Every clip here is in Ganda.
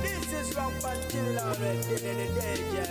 This is from Pantilla in the danger.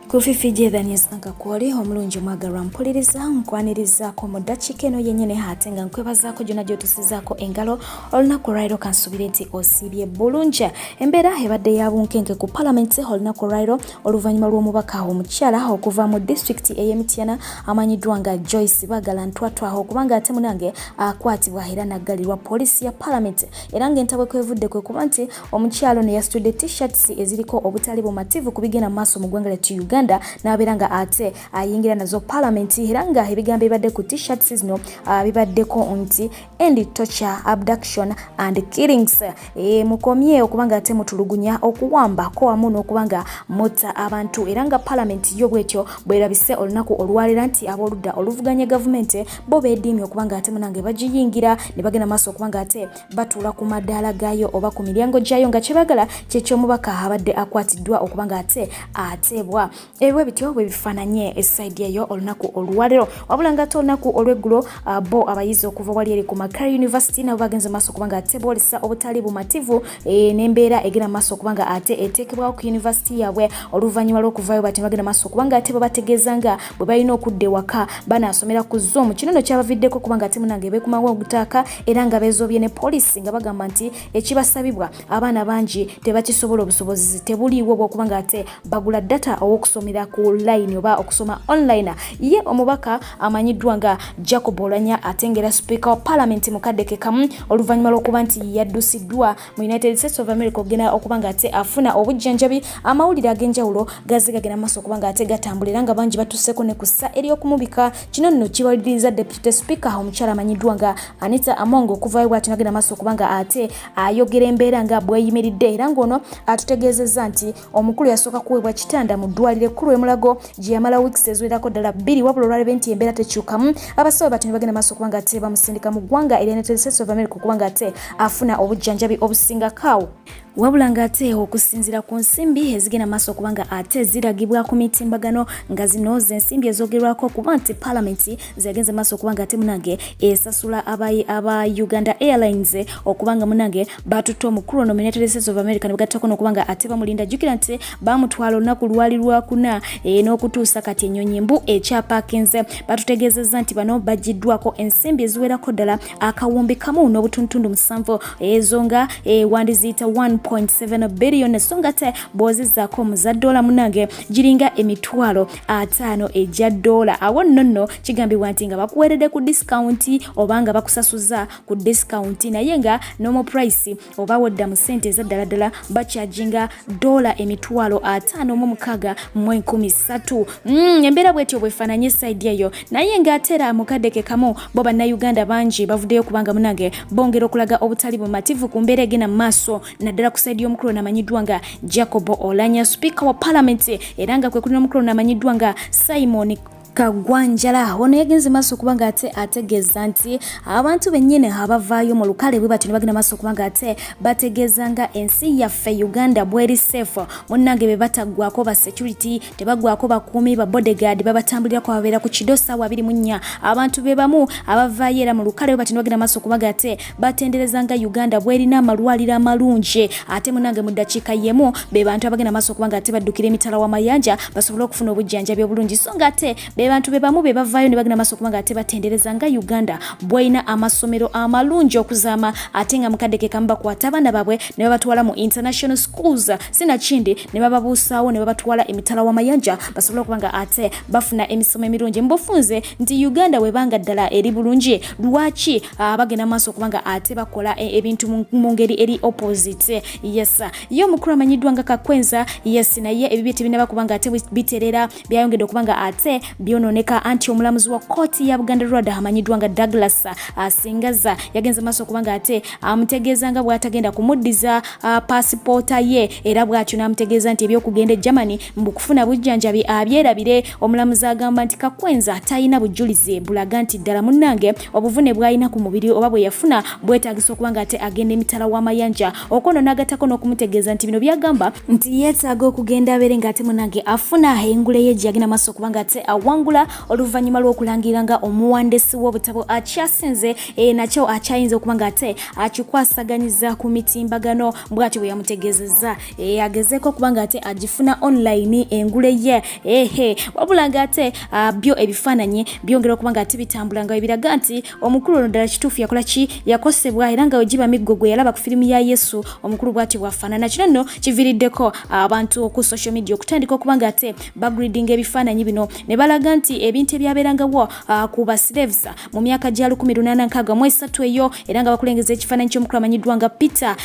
Ku Phiphie Jeethanius Nkakwoli omulungi omwagalwa mpuliriza nkwanirizaako mu dakiika eno yennyini hate nga nkwebazaako gyonna gy'otusizaako engalo olunaku olwaliro kansubire nti osiibye bulungi. Embeera ebadde ya bunkenke ku palamenti olunaku olwaliro oluvannyuma lw'omubaka omukyala okuva mu disitulikiti ey'Emityana amanyiddwa nga Joyce Bagala Ntwatwaho okubanga ate munange akwatibwa era naggalirwa poliisi ya palamenti era ng'entabwe kwevudde kwe kuba nti omukyalo ne yasitudde t-shirts eziriko obutali bumativu ku bigenda mu maaso mu ggwanga lyattu Uganda n'abeera nga ate ayingira nazo palamenti era nga ebigambo ebibadde ku t-shirts zino bibaddeko nti end torture, abduction and killings. Mukomye okubanga ate mutulugunya okuwambako wamu n'okubanga mutta abantu era nga palamenti yo bwetyo bwerabise olunaku olwalera nti ab'oludda oluvuganya gavumenti bo beediimye okubanga ate munange bagiyingira ne bagenda maaso okubanga ate batuula ku madaala gaayo oba ku miryango gyayo nga kyebagala kyekyomubaka abadde akwatiddwa okubanga ate ateebwa. Ebwe bityo bwe bifaananye esaidi eyo olunaku olwalero wabula nga ate olunaku olw'eggulo bo abayizi okuva wali eri ku Makerere University nabo bagenze maaso okubanga ate boolesa obutali bumativu n'embeera egenda maaso okubanga ate eteekebwawo ku university yaabwe oluvannyuma lw'okuvaayo bati bagenda maaso okubanga ate babategeeza nga bwe balina okudda ewaka banaasomera ku Zoom. Kino nno kyabaviddeko kubanga ate munange beekumawo ogutaaka era nga beezoobye ne poliisi nga bagamba nti ekibasabibwa abaana bangi tebakisobola, obusobozi tebuliiwo bw'okubanga ate bagula data okusomera ku line oba okusoma online. Ye omubaka amanyiddwa nga Jacob Olanya atengera speaker wa parliament mukaddeke kamu oluvannyuma lw'okuba nti yaddusiddwa mu United States of America okugenda okubanga ate afuna obujjanjabi. Amawulire ag'enjawulo gazigagenda maaso okubanga ate gatambulira nga bangi batusseko ne ku ssa ery'okumubika. Kino nno kibaliriza deputy speaker omukyala amanyiddwa nga Anita Among okuvaayo bw'ati agenda maaso okubanga ate ayogera embeera nga bweyimiridde era ng'ono atutegeezezza nti omukulu yasooka kuweebwa kitanda mu ddwaliro ekkulu e Mulago gye yamala weeks eziwerako ddala 2 wabula olwalebe nti embeera tekyukamu. Abasawo bati ne bagenda maaso okubanga ate bamusindika mu ggwanga erya United States of America okubanga ate afuna obujjanjabi obusingakaawo. Wabula nga ate okusinziira ku nsimbi ezigenda maaso okubanga ate ziragibwa ku mitimbagano nga zino z'ensimbi ezoogerwako kuba nti palamenti zeyagenze maaso okubanga ate munange esasula aba Uganda Airlines okubanga munange batutte omukulu ono mu United States of America ne bagattako n'okubanga ate bamulinda. Jjukira nti bamutwala olunaku lwali lwakuna n'okutuusa kati ennyonyi mbu ekyapakinze. Batutegeezezza nti bano bagiddwako ensimbi eziwerako ddala akawumbi kamu n'obutuntundu 7 ezo nga wandiziyita 1.7 billion songa te bwozizzaako muzaddola munange giringa emitwalo 5 ejja dola. Awo nno kigambibwa nti nga bakuweredde ku discount oba nga bakusasuza ku discount naye nga normal price oba wodda mu sente ezaddala bakyajinga dola emitwalo 5,613. Embeera bwetyo bwefaananye saidi eyo naye ng'ateera mukaddeke kamu bo bannayuganda bangi bavuddeyo kubanga munange bongera okulaga obutali bumativu ku mbeera egenda mu maaso naddala ku saidi y'omukulu namanyiddwa nga Jacob Olanya speaker wa parliament era nga kwe kuli n'omukulu namanyiddwa nga Simon Kagwanjala. Ono yagenze maaso okubanga ate ategeeza nti abantu bennyini abavaayo mu lukale bwe bati ne bagenda maaso okubanga ate bategeeza nga ensi yaffe Uganda bweri safe. Munnange be bataggwako ba security, tebaggwako bakuumi ba bodyguard babatambulirako babeera ku kidosa 24. Abantu be bamu abavaayo era mu lukale bwe bati ne bagenda maaso okubanga ate batendereza nga Uganda bwerina amalwaliro amalungi. Ate munnange mu ddakiika yemu be bantu abagenda maaso okubanga ate baddukira emitala w'amayanja basobole okufuna obujjanjabi obulungi. So nga ate bantu be bamu be bavaayo ne bagenda maaso okubanga ate batendereza nga Uganda bweyina amasomero amalungi okuzaama ate nga mukaddeke kamu bakwata abaana baabwe ne babatwala mu international schools sinakindi ne bababuusaawo ne babatwala emitala w'amayanja basobole okubanga ate bafuna emisomo emirungi. Mbufunze nti Uganda webanga ddala eri bulungi lwaki bagenda maaso okubanga ate bakola ebintu mu ngeri eri opposite. Yes yo mukulu amanyiddwa nga Kakwenza. Yes naye ebibye tebinaba kubanga ate biterera byayongedde okubanga ate byononeka anti omulamuzi wa kooti ya Buganda Road amanyiddwa nga Douglas Asingaza yagenze maaso okubanga ate amutegeeza nga bw'atagenda kumuddiza paasipoota ye era bw'atyo n'amutegeeza nti ebyokugenda e Germany mbukufuna bujjanjabi abyerabire. Omulamuzi agamba nti Kakwenza talina bujulizi bulaga nti ddala munnange obuvune bw'alina ku mubiri oba bwe yafuna bwetaagisa okubanga ate agenda emitala w'amayanja. Okono n'agattako n'okumutegeeza nti bino byagamba nti yeetaaga okugenda abeere ng'ate munnange afuna engule ye gye yagenda maaso okubanga ate awangula okuwangula oluvannyuma lw'okulangira nga omuwandiisi w'obutabo akyasinze nakyo akyayinza okuba nga ate akikwasaganyiza ku mitimbagano bw'ati bwe yamutegeezezza agezeeko okuba nga ate agifuna online engule ye wabula nga ate byo ebifaananyi byongera okuba nga ate bitambula nga biraga nti omukulu ono ddala kituufu yakola ki yakosebwa era nga wegiba miggo gwe yalaba ku firimu ya Yesu omukulu bw'ati bwafaanana kino nno kiviiriddeko abantu ku social media okutandika okuba nga ate bagreedinga ebifaananyi bino ne balaga nti ebintu ebyabeerangawo ku baslaves mu myaka gya 1863 eyo era nga bakulengeza ekifaananyi ky'omukulu amanyiddwa nga Peter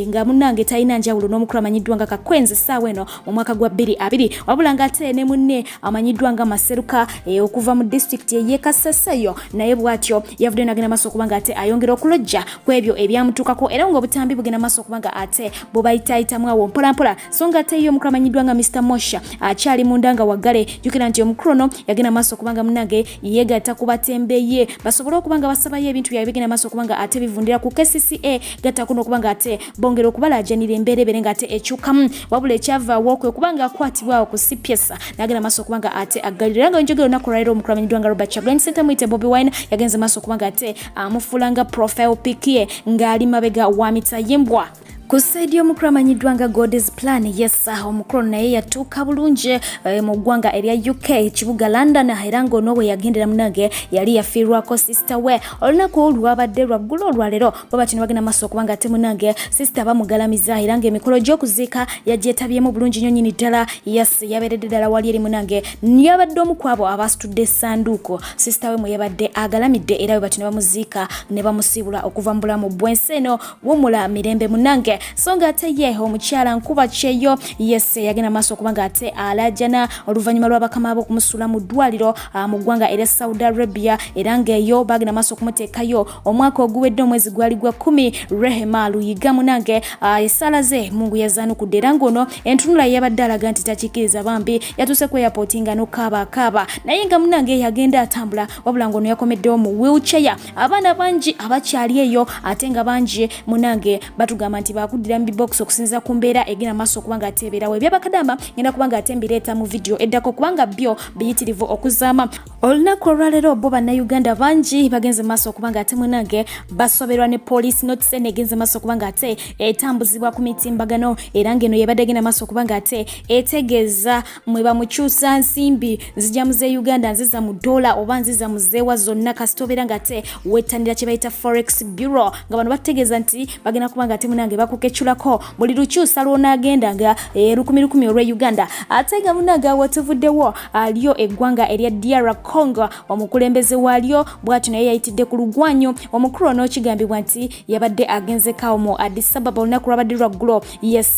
nga munnange talina njawulo n'omukulu amanyiddwa nga Kakwenzi essaawa eno mu mwaka gwa 2020 wabula nga ate ne munne amanyiddwa nga Maseruka okuva mu district y'e Kasese naye bw'atyo yavudde n'agenda maaso okuba nga ate ayongera okulojja ku ebyo ebyamutuukako era ng'obutambi bugenda maaso okuba nga ate bo bayitaayitamu awo mpolampola so nga ate ye omukulu amanyiddwa nga Mr. Mosha akyali munda nga waggale jjukira nti omukulu ono yagenda maaso okuba nga munnange yeegatta ku batembeye basobole okuba nga basabayo ebintu byabwe bigenda maaso okuba nga ate bivundira ku KCCA gatta kuno okuba nga ate bongera okubalaajanira embeerebere nga ate ekyukamu wabula ekyavaawo kwe okuba nga akwatibwawo ku CPS n'agenda maaso okuba nga ate aggalira nga njogera olunaku lwaleero omukulu amanyiddwa nga Robert Chagulanyi Ssentamu muyite Bobi Wine yagenze maaso okuba nga ate amufuula nga profile pic ye ng'ali mabega wa mitayimbwa ku saidi y'omukulu amanyiddwa nga God's Plan omukulu naye yatuuka bulungi mu ggwanga erya UK ekibuga London era ng'ono bwe yagendera munange yali yafiirwako sister we olunaku lwabadde lwaggulu olwaleero bo bati ne bagenda maaso okuba nga ate munange sister bamugalamiza era ng'emikolo gy'okuziika yagyetabyemu bulungi nnyo nnyini ddala yabeeredde ddala wali eri munange yabadde omu ku abo abasitudde essanduuko sister we mwe yabadde agalamidde era bwe bati ne bamuziika ne bamusiibula okuva mu bulamu bw'ensi eno wumula mirembe munange so nga ate ye omukyala nkuba kyeyo yagenda maaso okuba nga ate alajana oluvannyuma lw'abakama abo okumusula mu ddwaliro mu ggwanga erya Saudi Arabia era ng'eyo bagenda maaso okumuteekayo omwaka oguwedde omwezi gwali gwa 10 Rehema Luyiga munange essaala ze Mungu yazaanukudde era ng'ono entunula yabadde alaga nti takikkiriza bambi yatuuse ku airport nga n'okaaba naye nga munange yagenda atambula wabula ng'ono yakomeddewo mu wheelchair abaana bangi abakyali eyo ate nga bangi munange batugamba nti bakudira mu box okusinza ku mbeera egenda maaso okuba nga atebeerawo ebyabakadamba ngenda kuba nga ate mbireeta mu video eddako kubanga byo biyitirivu okuzaama olunaku olwaleero bo bannayuganda bangi bagenze maaso okuba nga ate munange basoberwa ne police notice negenze maaso okuba nga ate etambuzibwa ku mitimbagano era ng'eno yabadde egenda maaso okuba nga ate etegeeza mwe bamukyusa nsimbi nzija mu Uganda nziza mu dola oba nziza mu zeewa zonna kasita obeera nga ate wettanira kye bayita forex bureau nga bano bategeeza nti bagenda kuba nga ate munange bakukechulako buli lukyusa lw'onaagenda nga 10,000 olw'e Uganda ate nga munange awatuvuddewo aliyo eggwanga erya DR Congo omukulembeze waalyo bw'atyo naye yayitidde ku lugwanyo omukulu ono kigambibwa nti yabadde agenzekawo mu Addis Ababa olunaku lwabadde lwaggulo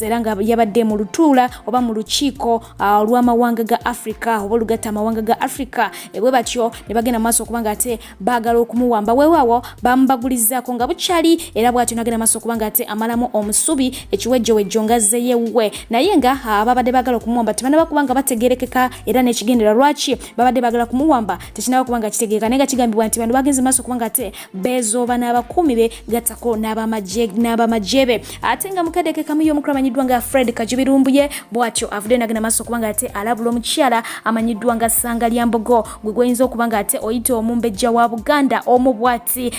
era nga yabadde mu lutuula oba mu lukiiko olw'amawanga ga Africa oba olugatta amawanga ga Africa bwe batyo ne bagenda maaso okuba nga ate baagala okumuwamba weewaawo bamubagulizaako nga bukyali era bw'atyo nagenda maaso okuba nga ate amalamu omusubi ekiwejjowejjo nga zeyewwe naye nga babadde baagala okumuwamba tebanaba kuba nga bategerekeka era n'ekigendera lwaki babadde baagala kumuwamba tekinaba kuba nga kitegeeka naye nga kigambibwa nti bano bagenze maaso okuba nga ate beezooba n'abakuumi be gattako n'abamagye be ate nga mukaddeke kamu y'omukulu amanyiddwa nga Fred Kajubirumbuye bw'atyo avudde n'agenda maaso okuba nga ate alabula omukyala amanyiddwa nga Sangalyambogo gwe gw'oyinza okuba nga ate oyita omumbejja wa Buganda omu bw'ati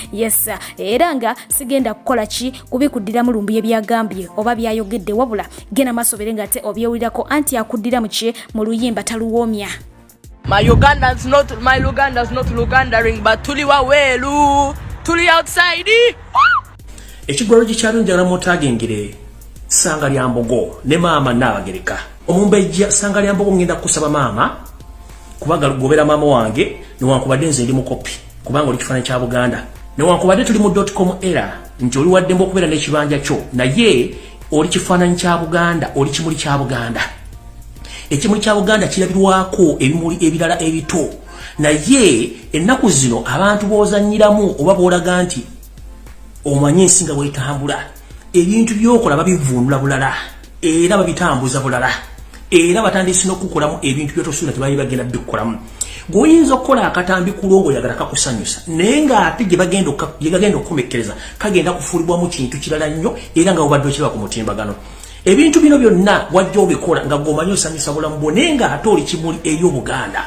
era nga sigenda kukola ki kubikuddira mulumbuye byagambye oba byayogedde wabula genda maaso bere nga ate obyewulirako anti akuddira mu luyimba taluwoomya. My Ugandans not Lugandering, but tuli wawelu, tuli outside. Ekigwaro kyalunjala mutagengere Sangalyambogo ne maama Nnabagereka. Omumbejja Sangalyambogo ngenda kusaba maama kubanga gobera maama wange newankubadde nze ndi mukopi kubanga oli kifaananyi kya Buganda newankubadde tuli mu .com era nti oli wadde mbokubeera n'ekibanja kyo naye oli kifaananyi kya Buganda oli kimuli kya Buganda. Ekimuli kya Buganda kirabirwako ebimuli ebirala ebito naye ennaku zino abantu boozannyiramu oba boolaga nti omanye ensinga bwetambula ebintu byokola babivunula bulala era babitambuza bulala era batandise n'okukolamu ebintu byotosuula tebaali bagenda bikolamu. Goyinza okukola akatambi kulongo yagala kakusanyusa naye ng'ate gye bagenda okukomekkereza kagenda kufuulibwamu kintu kirala nnyo era nga obadde okiraba ku mutimbagano. Ebintu bino byonna wajja obikola nga gwomanyi osanyusa bulamu bwo naye ng'ate oli kimuli eri Obuganda.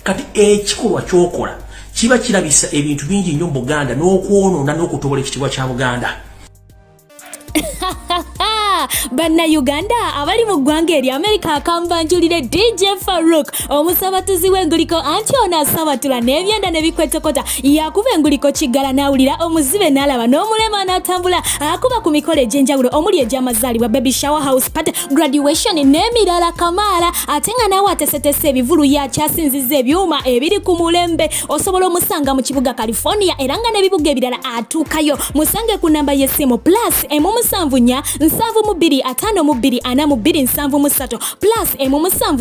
kati ekikolwa kyokola kiba kirabisa ebintu bingi nnyo mu Buganda n'okwonoona n'okutobola ekitiibwa kya Buganda. Banna Uganda abali mu ggwanga eri America akambanjulire DJ Farouk omusabatuzi w'enguliko anti ono asabatula n'ebyenda ne bikwetokota yakuba enguliko kiggala n'awulira omuzibe n'alaba n'omulema n'atambula akuba ku mikolo egy'enjawulo omuli egy'amazaalibwa baby shower house party graduation n'emirala kamaala ate nga naawe atesetese ebivulu yakyasinziza ebyuma ebiri ku mulembe osobola omusanga mu kibuga California era nga n'ebibuga ebirala atuukayo musange ku namba y'essimu plus emu7 7 524 plus emu7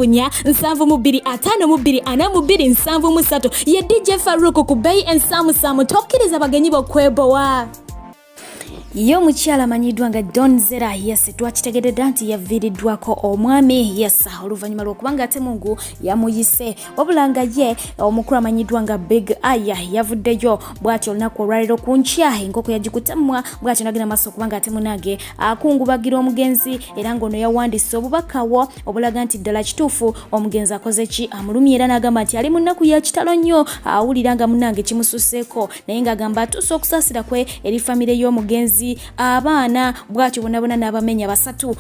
7 ye DJ Farouk ku Bay ensamusamu tokkiriza bagenyi bokwebowa. Yo mukyala manyiddwa nga Don Zera yes twakitegedde nti yaviiriddwako omwami yes oluvannyuma lw'okubanga ate Mungu yamuyise wabula ye omukulu amanyiddwa nga Big Aya yavuddeyo bw'atyo olunaku olwaleero ku nkya enkoko yagikutamwa bw'atyo nagenda maaso okubanga ate munange akungubagira omugenzi era ng'ono yawandiise obubakawo obulaga nti ddala kituufu omugenzi akoze ki amulumye era n'agamba nti ali mu nnaku ya kitalo nnyo awulira nga munange kimususeeko naye ng'agamba atuuse okusaasira kwe eri famire y'omugenzi abaana bwatyo bonabona n'abamenya basatu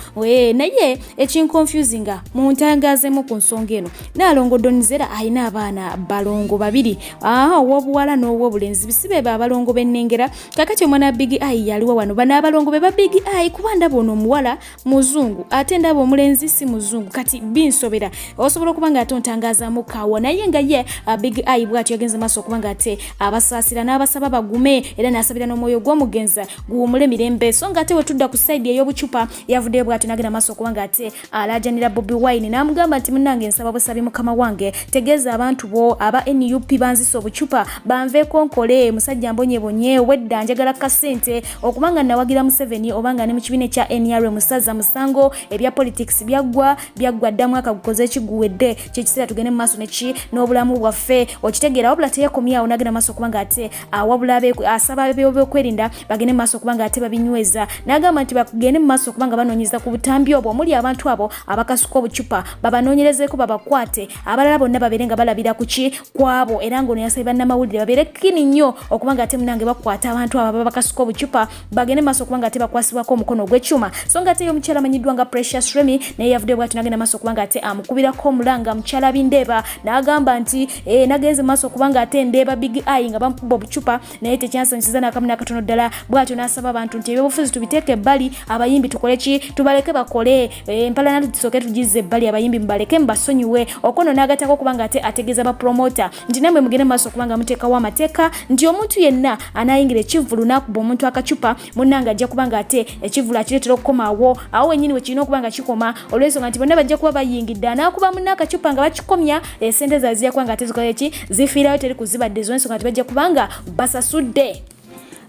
naye ekinconfusinga mu ntangazeemu ku nsonga eno Naalongo Donizera alina abaana balongo babiri ow'obuwala n'ow'obulenzi bisibe abalongo b'ennengera kakati omwana Big Eye yaliwo wano bano abalongo be ba Big Eye kuba ndaba ono omuwala muzungu ate ndaba omulenzi si muzungu kati binsobera osobola okuba nga ate ontangazaamu kaawa naye nga ye Big Eye bwatyo yagenze maaso okuba nga ate abasaasira n'abasaba bagume era n'asabira n'omwoyo gw'omugenza guwumule mirembe so nga ate wetudda ku side ey'obucupa yavuddeyo bw'ati n'agenda maaso okuba nga ate alaajanira Bobi Wine n'amugamba nti munnange nsaba busabi mukama wange tegeeza abantu bo aba NUP banzisa obucupa banveeko nkole musajja mbonyebonye wedda njagala kasente okubanga nawagira Museveni obanga ne mu kibiina kya NRM musaza musango ebya politics byaggwa ddamu akagukoze ekiguwedde kyekiseera tugende mu maaso neki n'obulamu bwaffe okitegeera wabula teyekomyawo n'agenda maaso okuba nga ate awabula asaba ab'ebyokwerinda bagende mu maaso okuba nga ate babinyweza n'agamba nti bagende mu maaso okuba nga banoonyeza ku butambi obwo omuli abantu abo abakasuka obucupa babanoonyerezeeko babakwate abalala bonna babeere nga balabira ku ki kwabo era ng'ono yasabye bannamawulire babeere kini nnyo okuba nga ate munange bakwata abantu abo abakasuka obucupa bagende mu maaso okuba nga ate bakwasibwako omukono ogw'ekyuma so nga ate y'omukyala amanyiddwa nga Precious Remy naye yavuddeyo bw'ati n'agenda maaso okuba nga ate amukubirako omulanga mukyala Bindeeba n'agamba nti nagenze mu maaso okuba nga ate Ndeeba Big Eye nga bamukuba obucupa naye tekyansanyusiza n'akamu n'akatono ddala bw'atyo n'asaba abantu nti ebyobufuzi tubiteeke ebbali abayimbi tukole ki tubaleke bakole empalana tusooke tugize ebbali abayimbi mubaleke mubasonyiwe okono n'agatako okuba nga ate ategeeza bapromota nti namwe mugende mu maaso okuba nga muteekawo amateeka nti omuntu yenna anaayingira ekivulu n'akuba omuntu akacupa munnange ajja kuba nga ate ekivulu akireetera okukomaawo awo wennyini we kirina okuba nga kikoma olw'ensonga nti bonna bajja kuba bayingidde anaakuba munna akacupa nga bakikomya esente zaabwe zijja kuba nga ate zikola ki zifiirayo teri kuzibadde ez'ensonga nti bajja kuba nga basasudde.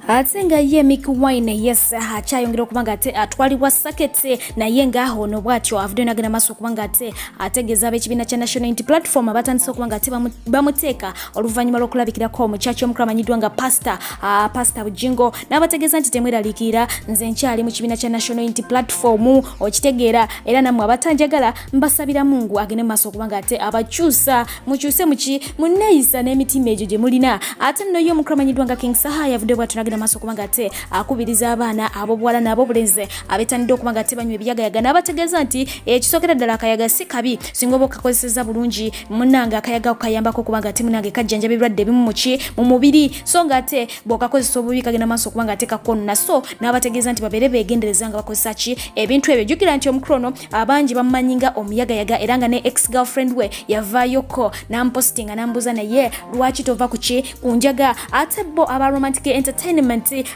Ate nga ye Mick Wine yes akyayongera okuba nga ate atwalibwa sakete naye nga ono bw'atyo avuddeyo n'agenda maaso okuba nga ate ategeeza ab'ekibiina kya National Unity Platform abatandise okuba nga ate bamuteeka oluvannyuma lw'okulabikirako omukyaki omukulu amanyiddwa nga Pastor Bujingo n'abategeeza nti temweraliikirira nze nkyali mu kibiina kya National Unity Platform okitegeera era nammwe abatanjagala mbasabira Mungu agende mu maaso okuba nga ate abakyusa mukyuse munneeyisa n'emitima egyo gye mulina ate nno ye omukulu amanyiddwa nga King Saha yavuddeyo bw'atyo n'agenda maaso okuba nga ate akubiriza abaana ab'obuwala n'ab'obulenzi abeetanidde okuba nga ate banywa ebiyagayaga n'abategeeza nti ekisookera ddala akayaga si kabi singa oba okakozeseza bulungi munnange akayaga okayambako okuba nga ate munnange kajjanja ebirwadde ebimu mu mubiri so nga ate bw'okakozesa obubi kagenda maaso okuba nga ate kakonna so n'abategeeza nti babeere beegendereza nga bakozesa ki ebintu ebyo jjukira nti omukulu ono abangi bamumanyi nga omuyagayaga era nga ne ex girlfriend we yavaayoko n'amupositinga n'ambuuza naye lwaki tova ku ki ku njaga ate bo aba Aromatic Entertainment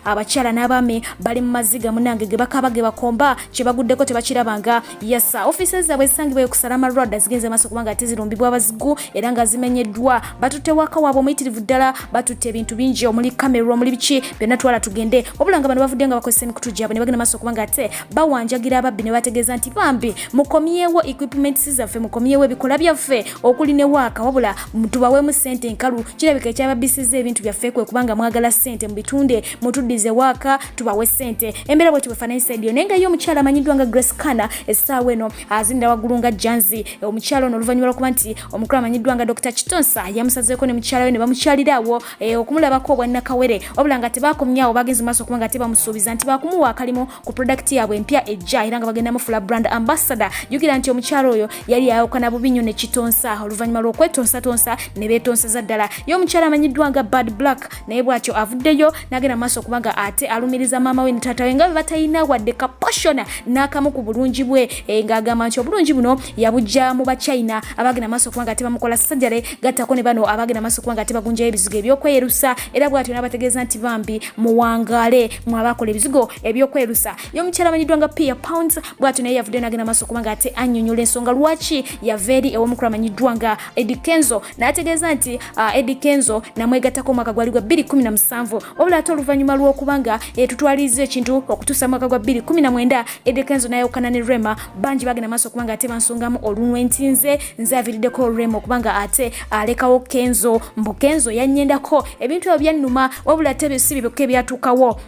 abakyala n'abaami bali mu maziga munange ge bakaba ge bakomba kye baguddeko tebakirabanga yasa offices zaabwe zisangibwa ku Salama Road zigenze maaso okuba nga ate zirumbibwa abazigu era nga zimenyeddwa batutte waka waabwe omuyitirivu ddala batutte ebintu bingi omuli kamera omuli biki byonna twala tugende wabula nga bano bavudde nga bakozesa emikutu gyabwe ne bagenda maaso okuba nga ate bawanjagira ababbi ne bategeeza nti bambi mukomyewo equipments zaffe mukomyewo ebikola byaffe okuli ne waaka wabula tubaweemu ssente enkalu kirabika ekyababbisiza ebintu byaffe kwe kubanga mwagala ssente mu bitundu mutunde mutuddize waka tubawe sente embeera bwe tubefananisa ediyo naye nga ye omukyala amanyiddwa nga Grace Kana essaawa eno azinda waggulu nga Janzi omukyala ono oluvannyuma lw'okuba nti omukulu amanyiddwa nga Dr. Kitonsa yamusazeeko ne mukyala we ne bamukyaliraawo okumulabako obwannakawere wabula nga tebaakomyawo bagenze maaso okuba nga tebamusuubiza nti baakumuwa akalimu ku product yaabwe empya ejja era nga bagenda mufula brand ambassador jjukira nti omukyala oyo yali yayawukana bubi nnyo ne Kitonsa oluvannyuma lw'okwetonsatonsa ne beetonseza ddala ye omukyala amanyiddwa nga Bad Black naye bw'atyo avuddeyo n'agenda maaso okuba nga ate alumiriza maama we ne taata we nga bwe batalina wadde kapashona n'akamu ku bulungi bwe ng'agamba nti obulungi buno yabujja mu Bachina abagenda maaso okuba nga tebamukola sajjale gattako ne bano abagenda maaso okuba nga tebagunjayo ebizigo ebyokwerusa era bw'atyo n'abategeeza nti bambi muwangaale mu abakola ebizigo ebyokwerusa ye omukyala amanyiddwa nga Pia Pounds bw'atyo naye yavuddeyo n'agenda maaso okuba nga ate annyonnyola ensonga lwaki yava eri ew'omukulu amanyiddwa nga Eddie Kenzo n'ategeeza nti Eddie Kenzo namwegattako omwaka gwali gwa 2017 wabula ate oluvannyuma lw'okuba nga tutwaliriza ekintu okutuusa mwaka gwa 2019 Eddie Kenzo n'ayawukana ne Rema bangi bagenda maaso okuba nga ate bansongamu olunwenti nze aviriddeko Rema okuba nga ate alekawo Kenzo mbu Kenzo yannyendako ebintu ebyo byannuma wabula ate si bibyo byatuukawo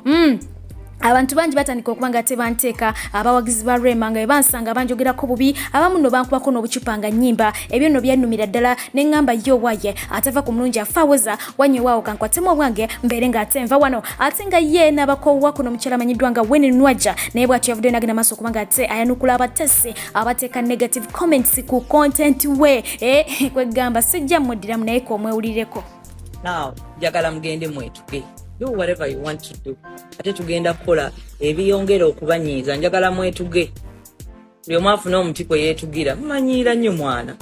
abantu bangi batandika okuba nga tebanteeka abawagizi ba Rema nga bansanga banjogerako bubi abamu no bankubako n'obucupa nga nnyimba ebyo no byannumira ddala ne ŋŋamba yo waye atava ku mulungi afaweza wanyewaawo kankwatemu obwange mbeere ng'ate nva wano ate nga ye n'abakoowa kuno omukyala amanyiddwa nga Winnie Nwaja naye bw'atyo yavuddeyo n'agenda maaso okuba nga ate ayanukula abatesi abateeka negative comments ku content we kwegamba sijja mmuddiramu naye komwewulireko now njagala mugende mwetuge do whatever you want to do ate tugenda kukola ebiyongera okubanyiiza njagala mwetuge buli omu afuna omuti kwe yeetugira mumanyiira nnyo mwana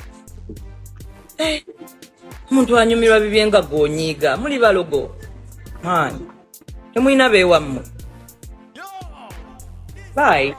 omuntu anyumirwa bibye nga gonyiiga muli balogo maani temulina beewammwe bye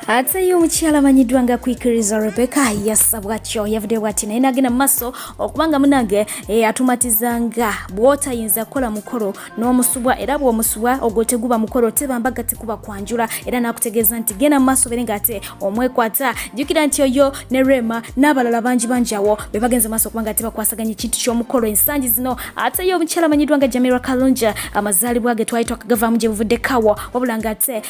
ate ye omukyala amanyiddwa nga kwikiriza Rebecca yassa bwatyo yavudde bwati naye n'agenda mu maaso okubanga munange atumatizanga bw'otayinza kukola mukolo n'omusubwa era bw'omusubwa ogwo teguba mukolo tebambaga tekuba kwanjula era n'akutegeeza nti genda mu maaso bere ng'ate omwekwata jjukira nti oyo ne Rema n'abalala bangi awo be bagenze maaso okubanga ate bakwasaganya ekintu ky'omukolo ensangi zino ate ye omukyala amanyiddwa nga Jamila Kalunja amazaalibwa ge twali twakagavaamu gye buvudde kawa wabula ng'ate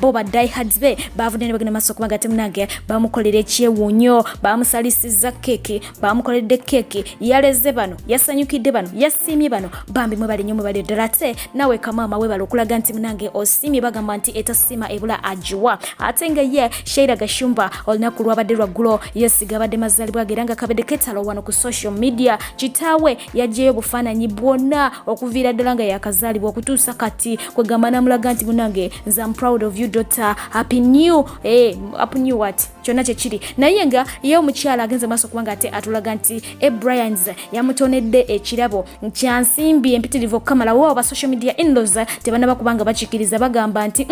bo badiehards be bavudde ne bagenda maaso okuba nga temunange bamukolera ekyewuunyo bamusalisiza keeki bamukoledde keeki yaleze bano yasanyukidde bano yasiimye bano bambi mwe bali nnyo mwe bali ddala ate nawe kamaama webala okulaga nti munange osiimye bagamba nti etasiima ebula agiwa ate nga ye Sheila Gashumba olunaku lwabadde lwaggulo yesiga abadde mazaalibwa ge era nga kabadde KITALO wano ku social media kitaawe yaggyeyo obufaananyi bwonna okuviira ddala nga yakazaalibwa okutuusa kati kwegamba namulaga nti munange nze I'm proud of you daughter happy new what kyonna kyekiri naye nga ye omukyala agenze maaso okuba nga ate atulaga nti Bryans yamutonedde ekirabo kyansimbi empitirivu okukamala wo aba social media inlaws tebanaba kubanga bakikkiriza bagamba nti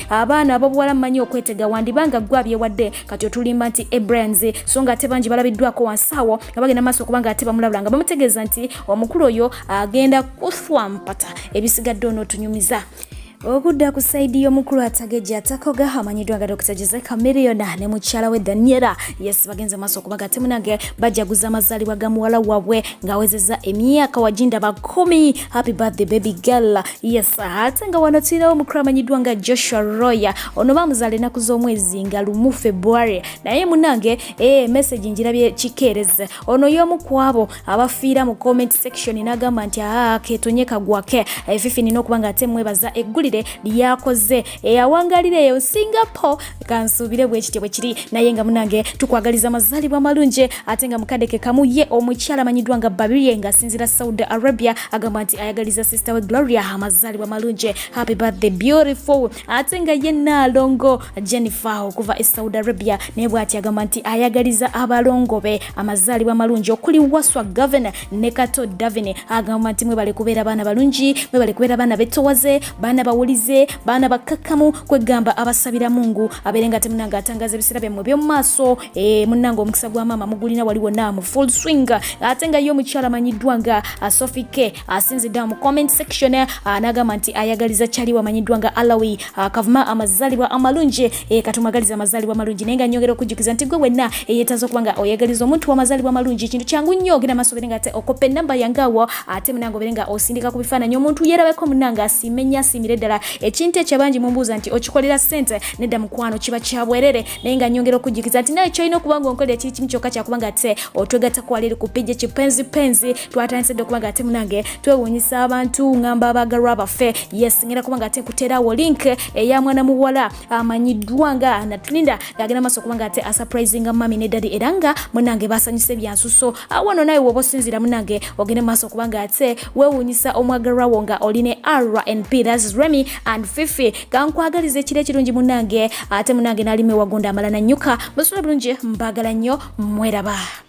abaana abobuwala mmanyi okwetega wandibanga gwabye wadde kati otulimba nti Bryans so nga ate bangi balabiddwako wansi awo nga bagenda maaso okuba nga ate bamulabula nga bamutegeeza nti omukulu oyo agenda kuswampata ebisigadde onootunyumiza okudda ku saidi y'omukulu atagejja atakoga amanyiddwa nga Dr. Jose Chameleona ne mukyala we Daniela yes bagenze maaso okuba nga temunange bajaguza amazaalibwa ga muwala waabwe ng'awezezza emyaka wajinda 10 happy birthday baby girl yes ate nga wano tulinawo omukulu amanyiddwa nga Joshua Roya ono bamuzaala ennaku z'omwezi nga 1 February naye munange message njirabye kikeereze ono y'omu ku abo abafiira mu comment section n'agamba nti keetonye kagwake Phiphie nina okuba nga ate mwebaza eggulire lyakoze eyawangalira eyo Singapore kansuubire bwekityo bwe kiri naye nga munange tukwagaliza amazaalibwa amalungi ate nga mukadeke kamu ye omukyala amanyiddwa nga Babiri nga asinzira Saudi Arabia agamba nti ayagaliza sister we Gloria amazaalibwa amalungi happy birthday beautiful ate nga ye Nalongo Jennifer okuva e Saudi Arabia naye bw'ati agamba nti ayagaliza abalongo be amazaalibwa amalungi okuli Waswa Governor ne Kato Davine agamba nti mwe bale kubeera baana balungi mwe bale kubeera baana betowaze baana bawulize baana bakakkamu kwegamba abasabira Mungu aberenga temunanga atangaza ebisirabe mu by'omaaso munanga omukisa gwa mama mugulina waliwo na mu full swing atenga yo mukyala manyiddwa nga Phiphie asinzidde mu comment section anagamba nti ayagaliza kyali wamanyiddwa nga Alawi kavuma amazalibwa amalungi katumagaliza amazalibwa amalungi nenga nyongera okujjukiza nti gwe wenna yetazo kubanga oyagaliza omuntu w'amazalibwa amalungi kintu kyangu nnyo gina masobere nga te okope namba yangawo ate munanga oberenga osindika ku bifaananyi omuntu yerabeko munanga asimenya asimire ddala ekintu ekyabangi mumbuuza nti okikolera ssente nedda mukwano kiba kyabwerere nenga nyongera okujjukiza nti naye kyolina okubanga onkolera kiri kimu kyokka kyakubanga te otwegatta kwaliri ku page kipenzi twatandise okubanga ate munange twewuunyisa abantu ngamba abagalwa baffe yes ngera kubanga ate kuteerawo link eya mwana muwala amanyiddwa nga Natulinda ngagenda maaso kubanga ate asurprisinga mami ne daddy eranga munange basanyuse byansuso wano naye woba osinzira munange ogende maaso kubanga ate weewuunyisa omwagalwa wo nga oline RNP, that's Remy and Phiphie. Kankwagaliza ekiro ekirungi munange ate munange nalime wagunda amalana nyuka musula bulungi mbagala nnyo mweraba.